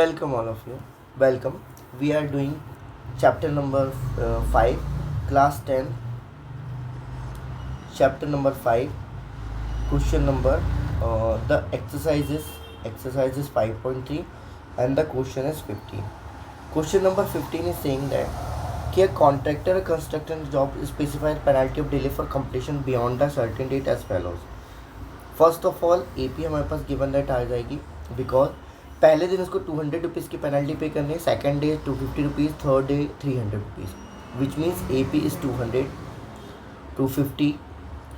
Welcome all of you. Welcome. We are doing chapter number 5, class 10, chapter number 5, question number the exercise is 5.3 and the question is 15. Question number 15 is saying that कि a contractor or construction job specifies penalty of delay for completion beyond a certain date as follows. First of all AP हमारे पास given date आ जाएगी because पहले दिन उसको 200 rupees की penalty पे करनी है, second day 250 rupees, third day 300 rupees, which means AP is 200, 250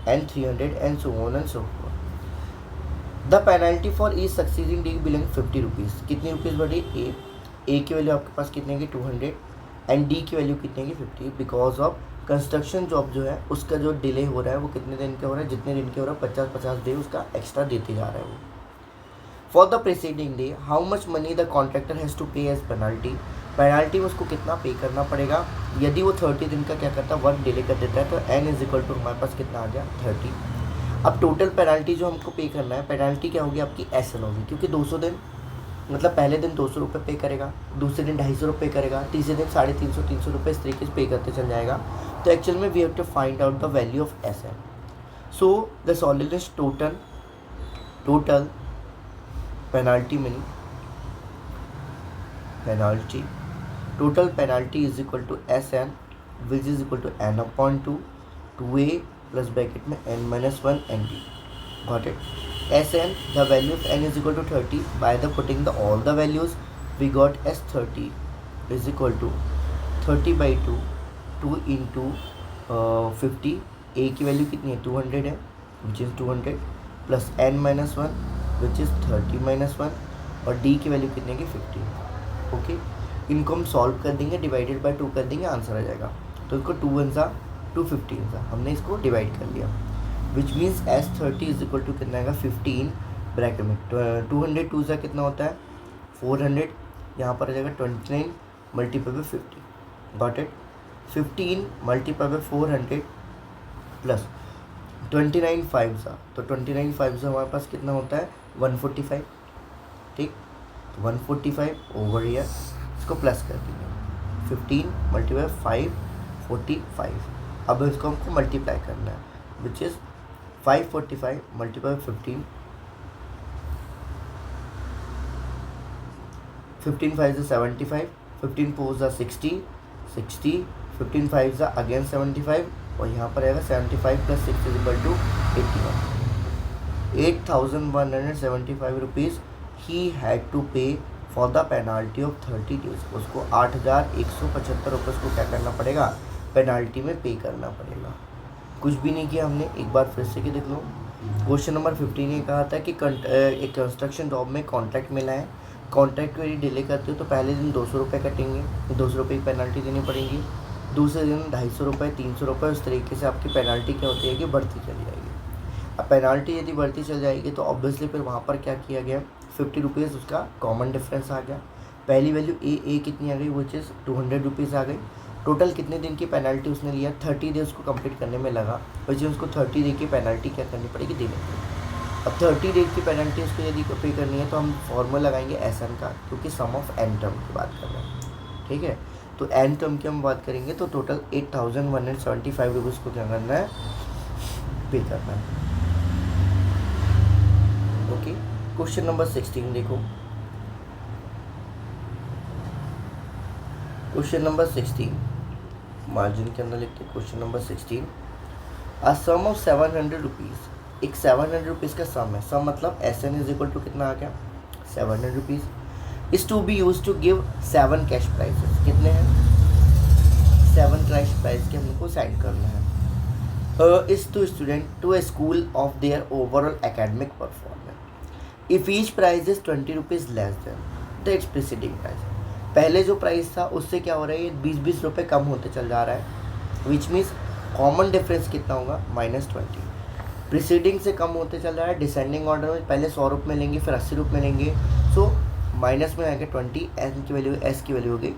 and 300 and so on and so fourth. The penalty for each succeeding day billing 50 rupees. कितनी रुपीज़ बढ़ी? ए की वैल्यू आपके पास कितने की 200 एंड डी की वैल्यू कितने की 50 बिकॉज ऑफ कंस्ट्रक्शन जॉब जो है उसका जो डिले हो रहा है वो कितने दिन का हो रहा है, जितने दिन के हो रहा है 50-50 डे उसका एक्स्ट्रा देते जा रहा है वो. For the preceding day how much money the contractor has to pay as penalty. Penalty में उसको कितना पे करना पड़ेगा यदि वो 30 दिन का क्या करता है वर्क डिले कर देता है. तो n इज इक्वल टू हमारे पास कितना आ गया 30. अब टोटल पेनल्टी जो हमको पे करना है, पेनल्टी क्या होगी आपकी SN होगी, क्योंकि 200 दिन मतलब पहले दिन 200 रुपये पे करेगा, दूसरे दिन 250 रुपये करेगा, तीसरे दिन 350 रुपये इस तरीके से पे करते चल जाएगा. तो एक्चुअल में we have to find out the value of SN. So the solution is total penalty money penalty total penalty is equal to SN which is equal to n upon 2 2a plus bracket में n minus 1 nd. Got it? SN, the value of n is equal to 30. By the putting the all the values we got as 30 is equal to 30 by 2 2 into 50. a की value कितनी है 200 है which is 200 plus n minus 1 which is 30 minus 1 और d की value कितने की 50. Okay, इनको हम सॉल्व कर देंगे, डिवाइडेड बाय 2 कर देंगे, आंसर आ जाएगा. तो इसको 2 1 सा 2 15 सा हमने इसको डिवाइड कर लिया which means S30 is equal to कितना आएगा 15 ब्रैकेट में 200 2 सा कितना होता है 400. यहाँ पर आ जाएगा 29 multiply by 50. Got it? 15 multiply by 400 plus 29 5 सा, तो 29 5 सा हमारे पास कितना होता है 145. ठीक, 145 ओवर ईयर इसको प्लस कर देंगे 15 मल्टीप्लाई 545. अब इसको हमको मल्टीप्लाई करना है which is 545 multiply 15 15 5 is 75, 15 4 is 60 60, 15 5 is again 75 और यहाँ पर आएगा 75 plus 6 is equal to 81. 8175 rupees he had to pay for the penalty of 30 days. उसको 8175 रुपये को क्या करना पड़ेगा पेनाल्टी में पे करना पड़ेगा. कुछ भी नहीं किया हमने, एक बार फिर से कि देख लो. क्वेश्चन नंबर 15 ये कहा था कि एक कंस्ट्रक्शन जॉब में कॉन्ट्रैक्ट मिला है, कॉन्ट्रैक्ट को यदि डिले करते हो तो पहले दिन 200 रुपये कटेंगे, 200 रुपये की पेनल्टी देनी पड़ेगी, दूसरे दिन 250 रुपये, 300 रुपये. उस तरीके से आपकी पेनल्टी क्या होती है कि बढ़ती चली जाएगी. अब पेनल्टी यदि बढ़ती चल जाएगी तो ऑब्वियसली फिर वहाँ पर क्या किया गया 50 रुपीज़ उसका कॉमन डिफरेंस आ गया. पहली वैल्यू ए कितनी आ गई विच इज़ 200 रुपीज़ आ गई. टोटल कितने दिन की पेनल्टी उसने लिया 30 डेज को कंप्लीट करने में लगा, विच उसको 30 डे की पेनल्टी क्या करनी पड़ेगी देनी पड़ेगी. अब 30 डे की पेनल्टी उसको यदि पे करनी है तो हम फॉर्मूला लगाएंगे SN का, क्योंकि सम ऑफ n टर्म की बात कर रहे हैं. ठीक है, तो n टर्म की हम बात करेंगे तो टोटल 8175 रुपीज़ को क्या करना है पे करना है. ओके, क्वेश्चन नंबर 16 देखो. क्वेश्चन नंबर 16 मार्जिन के अंदर लिखते हैं. Question number 16 a sum of 700 rupees. एक 700 रुपीज़ का सम है. सम मतलब SN इज इक्वल टू कितना आ गया 700 rupees is to be use to give 7 cash prizes. कितने हैं 7 कैश प्राइज के हमको साइन करना है. Is to student to a school of their overall academic performance. If each prize is 20 rupees less than the its preceding price. पहले जो price था उससे क्या हो रहा है 20-20 रुपये कम होते चल जा रहा है विच मीन्स कॉमन डिफरेंस कितना होगा -20. प्रीसीडिंग से कम होते चल रहा है डिसेंडिंग ऑर्डर में. पहले 100 रुपये में लेंगे फिर 80 रुपये में लेंगे. सो माइनस में आएगा 20. एन की वैल्यू एस की वैल्यू हो गई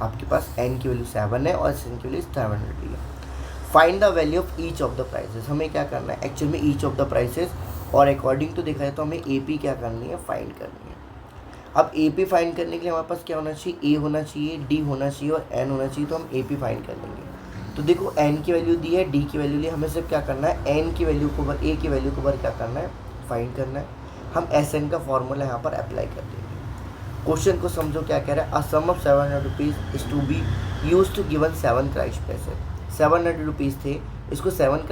आपके पास n की वैल्यू 7 है और SN की वैल्यू 700 है. Find the value of each of the prices. हमें क्या करना है एक्चुअल में ईच ऑफ द प्राइसेस और अकॉर्डिंग टू देखा जाए तो हमें AP क्या करनी है फाइंड करनी है. अब ए पी फाइंड करने के लिए हमारे पास क्या होना चाहिए, ए होना चाहिए, डी होना चाहिए और एन होना चाहिए, तो हम ए पी फाइंड कर लेंगे। तो देखो एन की वैल्यू दी है, डी की वैल्यू ली, हमें सिर्फ क्या करना है, एन की वैल्यू को ए की वैल्यू को क्या करना है, फाइंड करना है। हम एस एन का फॉर्मूला यहाँ पर अप्लाई कर देंगे। क्वेश्चन को समझो क्या कह रहा है, a sum of 700 rupees is to be use to given 7 cash पैसे। 700 रुपीज़ थे, इसको 7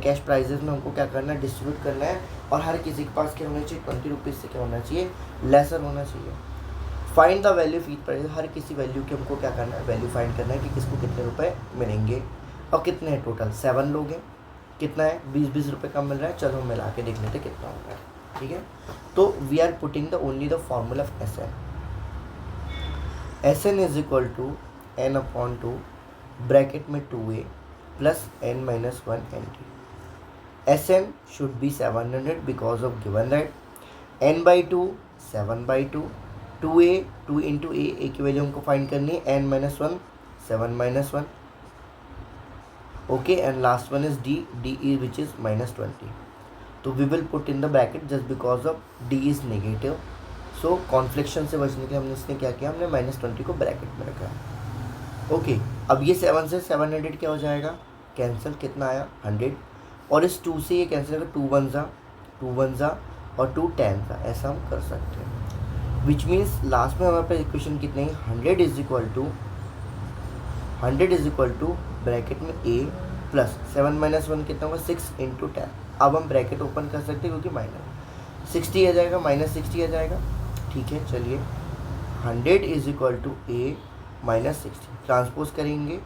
कैश प्राइजेस में हमको क्या करना है, डिस्ट्रीब्यूट करना है, और हर किसी के पास क्या होना चाहिए, 20 रुपीज़ से क्या होना चाहिए, लेसर होना चाहिए। Find the value of each price, हर किसी वैल्यू की हमको क्या करना है, वैल्यू फाइंड करना है कि किसको कितने रुपए मिलेंगे और कितने हैं टोटल। 7 लोग हैं, कितना है, 20-20 रुपये कम मिल रहा है, चलो हम मिला के देख लेते कितना हो रहा है। ठीक है, तो we are putting the only the formula of S N. S N is equal to N upon 2 bracket में 2a plus n minus 1 N T. S N should be 700 because of given that n by 2 7 by 2 2a 2 into A की value हमको find करनी है, n minus 1 7 minus 1, okay, and last one is d is which is minus 20. तो we will put in the bracket just because of d is negative, so confliction से बचने के लिए हमने इसने क्या किया, हमने -20 को ब्रैकेट में रखा। ओके, अब ये 7 से 700 क्या हो जाएगा, कैंसिल, कितना आया 100, और इस 2 से ये कैंसिल होगा, 2 1 जा और 2 10 जा, ऐसा हम कर सकते हैं। विच मीन्स लास्ट में हमारे पास इक्वेशन कितनी है, 100 इज इक्वल टू ब्रैकेट में a प्लस 7 माइनस 1 कितना होगा, 6 इंटू 10। अब हम ब्रैकेट ओपन कर सकते हैं क्योंकि माइनस 60 आ जाएगा, -60 आ जाएगा। ठीक है, चलिए 100 is equal to a minus 60, transpose करेंगे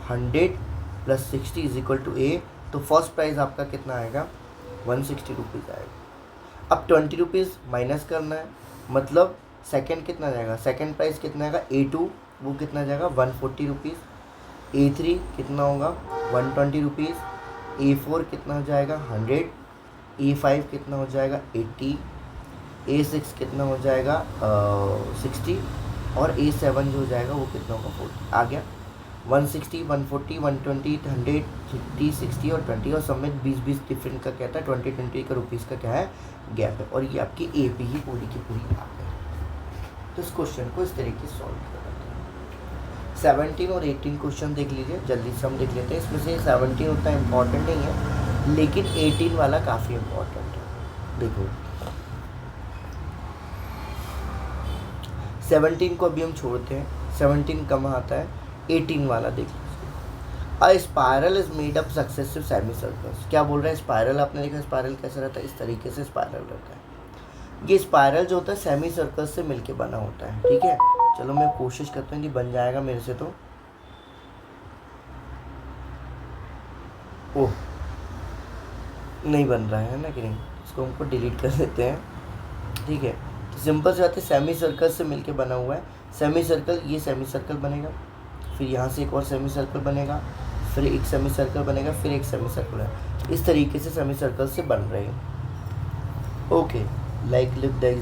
100 plus 60 is equal to a, तो फर्स्ट प्राइस आपका कितना आएगा, 160 रुपीज़ आएगा। अब 20 रुपीज़ माइनस करना है, मतलब सेकेंड कितना जाएगा, सेकेंड प्राइस कितना आएगा, a2 वो कितना जाएगा 140 रुपीज़, a3 कितना होगा 120 रुपीज़, a4 कितना हो जाएगा 100, a5 कितना हो जाएगा 80, a6 कितना हो जाएगा 60, और a7 जो हो जाएगा वो कितना होगा 40। आ गया 160 140 120 100 50 60 और 20, और सब में 20-20 डिफरेंट का कहता है, 20-20 का रुपीज़ का क्या है, गैप है, और ये आपकी ए पी ही पूरी की पूरी आ गई। तो इस क्वेश्चन को इस तरीके से सॉल्व करते हैं। 17 और 18 क्वेश्चन देख लीजिए, जल्दी से हम देख लेते हैं। इसमें से 17 उतना इम्पॉर्टेंट नहीं है, लेकिन 18 वाला काफ़ी इम्पॉर्टेंट है। देखो 17 को अभी हम छोड़ते हैं, 17 कम आता है, 18 वाला देख लीजिए। A spiral is made up successive semi circles. क्या बोल रहा है, स्पायरल आपने देखा स्पायरल कैसा रहता है, इस तरीके से स्पायरल रहता है। ये स्पायरल जो होता है सेमी सर्कल से मिलके बना होता है। ठीक है, चलो मैं कोशिश करता हूँ कि बन जाएगा मेरे से, तो ओह नहीं बन रहा है ना, कि नहीं, इसको हमको डिलीट कर देते हैं। ठीक है, तो सिंपल से बात है, सेमी सर्कल से मिलके बना हुआ है। सेमी सर्कल, ये सेमी सर्कल बनेगा, फिर यहाँ से एक और सेमी सर्कल बनेगा, फिर एक सेमी सर्कल बनेगा, फिर एक सेमी सर्कल है। इस तरीके से सेमी सर्कल से बन रहे हैं। Okay, like look like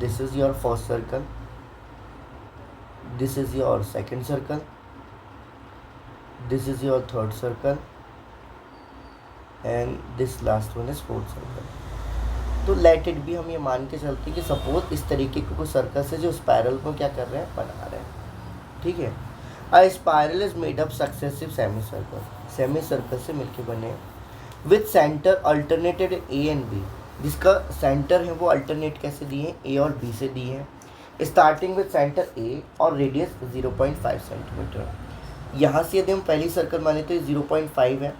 this is your first circle, this is your second circle, this is your third circle, and this last one is fourth circle. तो लेट इट भी हम ये मान के चलते हैं कि सपोज इस तरीके के कुछ सर्कल से जो स्पायरल को क्या कर रहे हैं, बना रहे हैं। ठीक है, a spiral is made up successive semi circle, semi circle से मिलके बने with centre alternated A and B, जिसका सेंटर है वो अल्टरनेट कैसे दिए हैं, ए और बी से दिए हैं। स्टार्टिंग विद सेंटर ए और रेडियस 0.5 सेंटीमीटर। यहाँ से यदि हम पहली सर्कल माने तो ये 0.5 है,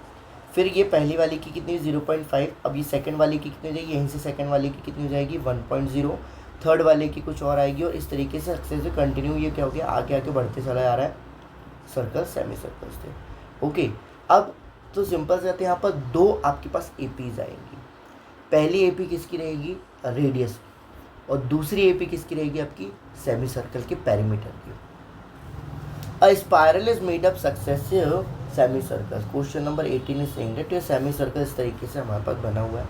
फिर ये पहली वाली की कितनी 0.5, अब ये सेकंड वाली की कितनी हो जाएगी, यहीं से सेकंड वाली की कितनी हो जाएगी 1.0, थर्ड वाले की कुछ और आएगी, और इस तरीके से सक्सेसिव कंटिन्यू ये क्या हो गया, आगे आगे बढ़ते चला जा रहा है सर्कल, सेमी सर्कल्स थे। ओके, अब तो सिंपल से यहाँ पर दो आपके पास एपीज आएंगी। पहली एपी किसकी रहेगी, रेडियस, और दूसरी एपी किसकी रहेगी, आपकी सेमी सर्कल के पेरीमीटर की। A spiral is made up successive semi circle. Question number 18 is saying that ये सेमी सर्कल इस तरीके से हमारे पास बना हुआ है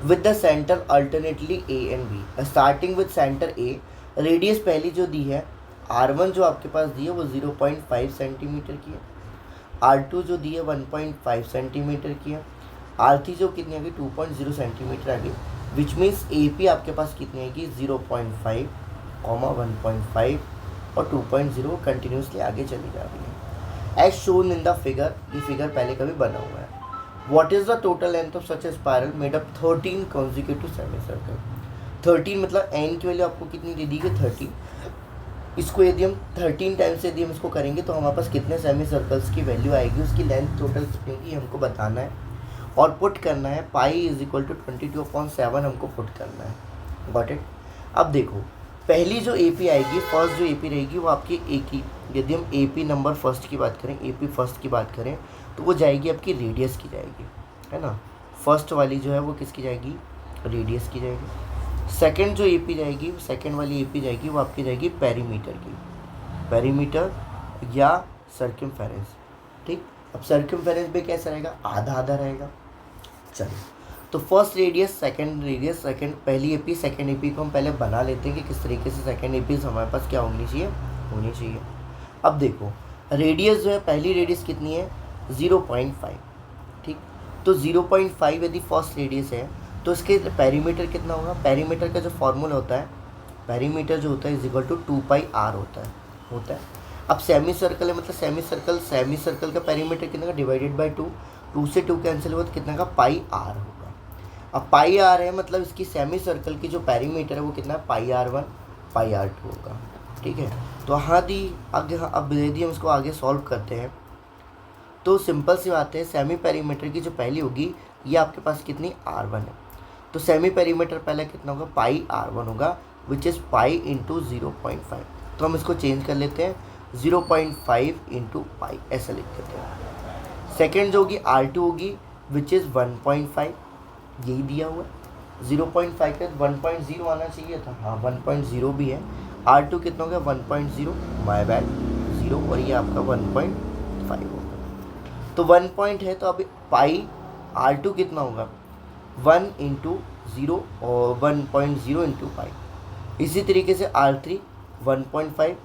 with the centre alternately A and B. Starting with centre A, radius पहली जो दी है R1 जो आपके पास दी है वो 0.5 सेंटीमीटर की है, R2 जो दी है 1.5 सेंटीमीटर की है, R3 जो कितनी आ गई 2.0 सेंटीमीटर आ गई, विच मीन्स AP आपके पास कितनी आएगी 0.5, कॉमा 1.5 और 2.0 कंटिन्यूसली आगे चली जा रही है as shown in the figure. ये फिगर पहले का भी बना हुआ है। What is the total length of such a spiral made up 13 consecutive semi circle. 13 मतलब एन की वैल्यू आपको कितनी दे दी गई 30। इसको यदि हम 13 टाइम्स यदि हम इसको करेंगे तो हमारे पास कितने सेमी सर्कल्स की वैल्यू आएगी, उसकी लेंथ टोटल कितनी होगी हमको बताना है और पुट करना है। पाई इज इक्वल टू 22/7 हमको पुट करना है। Got it. अब देखो पहली जो एपी आएगी, फर्स्ट जो एपी रहेगी वो आपकी ए की, यदि हम एपी नंबर फर्स्ट की बात करें, एपी फर्स्ट की बात करें तो वो जाएगी आपकी रेडियस की जाएगी, है ना। फर्स्ट वाली जो है वो किसकी जाएगी, रेडियस की जाएगी। सेकंड जो एपी जाएगी, सेकंड वाली एपी जाएगी वो आपकी जाएगी पेरीमीटर की, पेरीमीटर या सर्कमफेरेंस। ठीक, अब सर्कमफेरेंस भी कैसा रहेगा, आधा आधा रहेगा। चलिए तो first radius, second radius, second पहली एपी सेकंड एपी को हम पहले बना लेते हैं कि किस तरीके से सेकंड एपी हमारे पास क्या होनी चाहिए। अब देखो रेडियस जो है, पहली रेडियस कितनी है 0.5। ठीक, तो 0.5 यदि फर्स्ट रेडियस है तो इसके पेरीमीटर कितना होगा। पेरीमीटर का जो फॉर्मूला होता है, पेरीमीटर जो होता है इज इक्वल टू 2πr होता है। अब सेमी सर्कल है, मतलब सेमी सर्कल का पेरीमीटर कितना का, डिवाइडेड बाई 2 से 2 कैंसिल हुआ तो कितना का, πr होगा। अब πr है मतलब इसकी सेमी सर्कल की जो पेरीमीटर है वो कितना है, πr1 πr2 होगा। ठीक है, तो अब यदि हम इसको आगे सॉल्व करते हैं तो सिंपल सी बात है, सेमी पेरीमीटर की जो पहली होगी ये आपके पास कितनी, r1 है। तो सेमी पेरीमीटर पहले कितना होगा, πr1 होगा, विच इज़ पाई इंटू 0.5। तो हम इसको चेंज कर लेते हैं 0.5 इंटू पाई, ऐसा लिख देते हैं। सेकेंड जो होगी r2 होगी, विच इज़ 1.5, यही दिया हुआ है। 0.5 का 1.0 आना चाहिए था, हाँ 1.0 भी है। r2 कितना हो गया 1.0, माय बैड 0, और ये आपका 1.5 होगा। तो 1 पॉइंट है तो अब पाई r2 कितना होगा 1 इंटू 0 और 1.0 इंटू पाई। इसी तरीके से r3 1.5,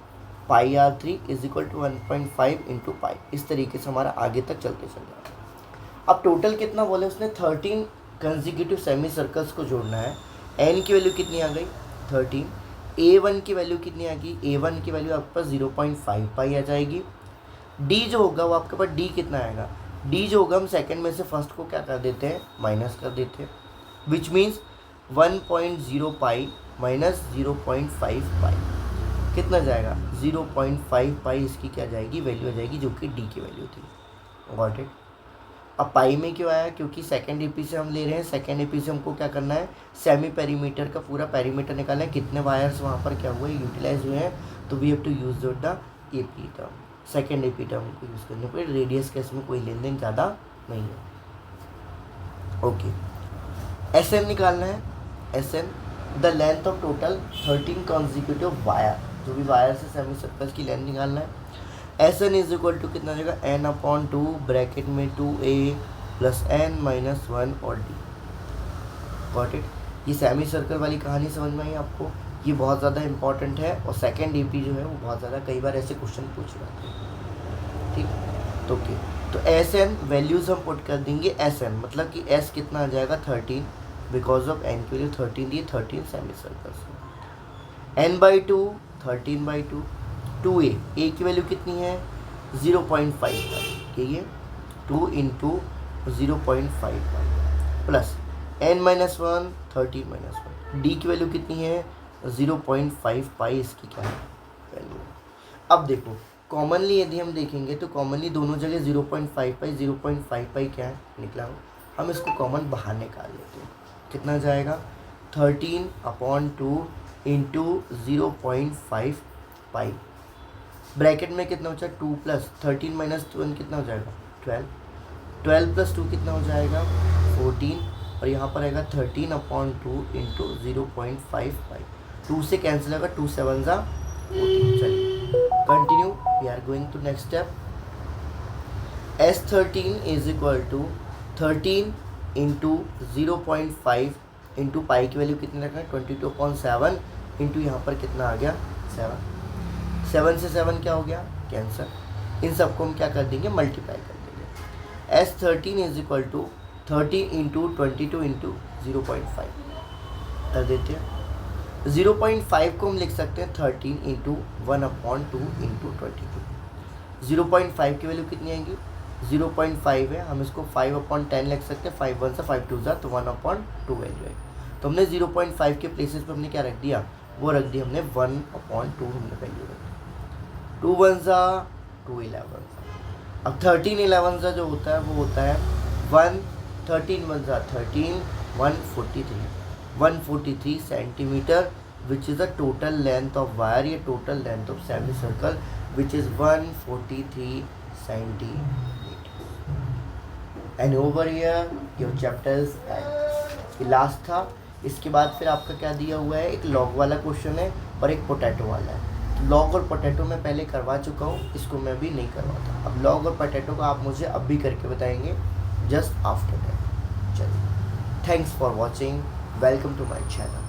pi r3 is equal to 1.5 into pi. इस तरीके से हमारा आगे तक चलते चल रहा है। अब टोटल कितना बोले उसने, 13 कंसेक्यूटिव सेमी सर्कल्स को जोड़ना है। n की वैल्यू कितनी आ गई 13, a1 की वैल्यू कितनी आ गई, a1 की वैल्यू आपके पास 0.5 पाई आ जाएगी। d जो होगा वो आपके पास d कितना आएगा, d जो होगा हम सेकंड में से फर्स्ट को क्या कर देते हैं, माइनस कर देते हैं, विच मीन्स 1.0 पाई माइनस 0.5 पाई कितना जाएगा 0.5 पाई। इसकी क्या जाएगी, वैल्यू आ जाएगी जो कि d की वैल्यू थी। Got it. अब पाई में क्यों आया, क्योंकि सेकंड एपी से हम ले रहे हैं, सेकंड एपी से हमको क्या करना है, सेमी पेरीमीटर का पूरा पेरीमीटर निकालना है, कितने वायर्स वहाँ पर क्या हुए, यूटिलाइज हुए हैं। तो we have to use the AP term, second AP term को यूज़ करने पर। रेडियस का इसमें कोई लेन देन ज़्यादा नहीं है। ओके, एस एन निकालना है। S n the length of total 13 consecutive wire, जो भी वायर से सेमी सर्कल्स की लेंथ निकालना है। S N is equal to कितना जाएगा, n/2 ब्रैकेट में 2a प्लस n-1 और d। Got it. ये सेमी सर्कल वाली कहानी समझ में आई आपको, ये बहुत ज़्यादा इंपॉर्टेंट है और सेकंड एपी जो है वो बहुत ज़्यादा कई बार ऐसे क्वेश्चन पूछ जाते हैं। ठीक, तो ओके, तो एस एन वैल्यूज़ हम पुट कर देंगे। एस एन मतलब कि एस कितना आ जाएगा 13, बिकॉज ऑफ एन की value 13 the, 13 semi circles. n/2 13/2, 2a, a की वैल्यू कितनी है 0.5, ठीक है, 2 इंटू 0.5 प्लस n-1 13-1, d की वैल्यू कितनी है 0.5 पाई, इसकी क्या है वैल्यू। अब देखो कॉमनली यदि हम देखेंगे तो कॉमनली दोनों जगह 0.5 पाई, 0.5 पाई क्या है निकला हो, हम इसको कॉमन बाहर निकाल लेते हैं। कितना जाएगा 13/2 इंटू 0.5 पाई, ब्रैकेट में कितना हो जाएगा 2 प्लस 13 माइनस 1 कितना हो जाएगा 12, 12 प्लस 2 कितना हो जाएगा 14, और यहाँ पर आएगा 13/2 इंटू 0.5 पाई। 2 से कैंसिल होगा, 2 7 जा 14। चलिए continue, we are going to next step. S13 is equal to 13 into 0.5 into pi की वैल्यू कितनी रखना है 22/7 इंटू यहाँ पर कितना आ गया 7, 7 से 7 क्या हो गया कैंसर। इन सबको हम क्या कर देंगे मल्टीप्लाई कर देंगे। S13 is equal to 13 into 22 into 0.5 कर देते हैं। 0.5 को हम लिख सकते हैं 13 इंटू 1/2 इंटू 22। 0.5 की वैल्यू कितनी आएगी, 0.5 है, हम इसको 5/10 लिख सकते हैं, 5 1 से 5 2 जा तो 1/2 वैल्यू है। तो हमने 0.5 के प्लेसेस पे हमने क्या रख दिया, वो रख दिया हमने 1/2 हमने वैल्यू रख दी। 2 1 जा 2 11 जा। अब 13 11 जा जो होता है वो होता है 1, 13 1 जा 13, 143 centimetre, which is the total length of wire, ये total length of semi circle which is 143 centimetre. And over here your chapters and ये लास्ट था। इसके बाद फिर आपका क्या दिया हुआ है, एक लॉग वाला क्वेश्चन है और एक पोटैटो वाला है। तो लॉग और पोटैटो मैं पहले करवा चुका हूँ, इसको मैं अभी नहीं करवाता। अब लॉग और पोटैटो का आप मुझे अब भी करके बताएंगे जस्ट आफ्टर दैट। चलिए, thanks for watching, welcome to my channel.